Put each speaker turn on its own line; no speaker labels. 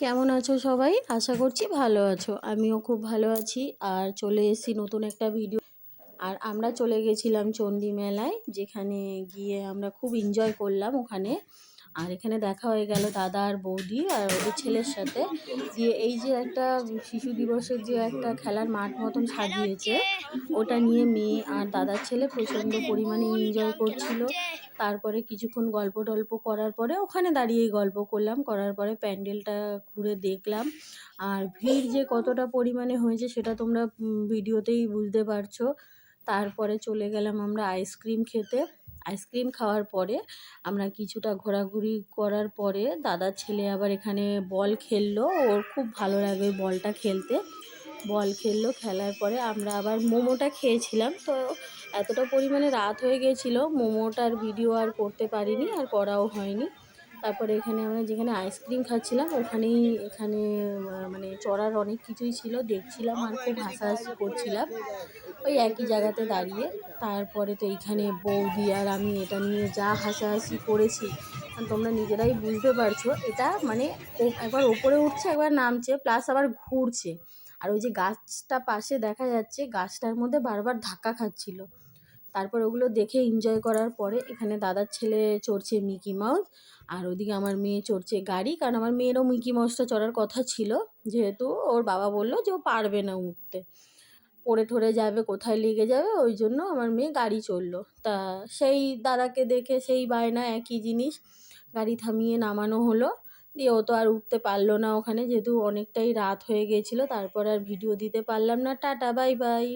কেমন আছো সবাই? আশা করছি ভালো আছো। আমিও খুব ভালো আছি। আর চলে এসেছি নতুন একটা ভিডিও। আর আমরা চলে গেছিলাম চণ্ডী মেলায়, যেখানে গিয়ে আমরা খুব এনজয় করলাম ওখানে। আর এখানে দেখা হয়ে গেল দাদা আর বৌদি আর ওদের ছেলের সাথে। দিয়ে এই যে একটা শিশু দিবসের যে একটা খেলার মাঠ মতন সাজিয়েছে, ওটা নিয়ে মেয়ে আর দাদার ছেলে প্রচণ্ড পরিমাণে এনজয় করছিল। তারপরে কিছুক্ষণ গল্প টল্প করার পরে ওখানে দাঁড়িয়েই গল্প করলাম, করার পরে প্যান্ডেলটা ঘুরে দেখলাম। আর ভিড় যে কতটা পরিমাণে হয়েছে সেটা তোমরা ভিডিওতেই বুঝতে পারছো। তারপরে চলে গেলাম আমরা আইসক্রিম খেতে। আইসক্রিম খাওয়ার পরে আমরা কিছুটা ঘোরাঘুরি করার পরে দাদার ছেলে আবার এখানে বল খেললো। ওর খুব ভালো লাগে বলটা খেলতে। বল খেললো, খেলার পরে আমরা আবার মোমোটা খেয়েছিলাম। তো এতটা পরিমাণে রাত হয়ে গিয়েছিলো, মোমোটার ভিডিও আর করতে পারিনি, আর করাও হয়নি। তারপরে এখানে আমরা যেখানে আইসক্রিম খাচ্ছিলাম ওখানেই মানে চড়ার অনেক কিছুই ছিল, দেখছিলাম আর খুব হাসাহাসি করছিলাম ওই একই জায়গাতে দাঁড়িয়ে। তারপরে তো এইখানে বৌদি আর আমি এটা নিয়ে যা হাসাহাসি করেছি, তোমরা নিজেরাই বুঝতে পারছো। এটা মানে একবার ওপরে উঠছে একবার নামছে, প্লাস আবার ঘুরছে। আর ওই যে গাছটা পাশে দেখা যাচ্ছে, গাছটার মধ্যে বারবার ধাক্কা খাচ্ছিল। তারপর ওগুলো দেখে এনজয় করার পরে এখানে দাদার ছেলে চড়ছে মিকি মাউস, আর ওদিকে আমার মেয়ে চড়ছে গাড়ি। কারণ আমার মেয়েরও মিকি মাউসটা চড়ার কথা ছিল, যেহেতু ওর বাবা বললো যে ও পারবে না উঠতে, পড়ে ঠরে যাবে, কোথায় লেগে যাবে, ওই জন্য আমার মেয়ে গাড়ি চড়লো। তা সেই দাদাকে দেখে সেই বায়না একই জিনিস, গাড়ি থামিয়ে নামানো হলো। দিয়ে ও তো আর উঠতে পারলো না ওখানে, যেহেতু অনেকটাই রাত হয়ে গিয়েছিলো। তারপর আর ভিডিও দিতে পারলাম না। Tata, bye bye.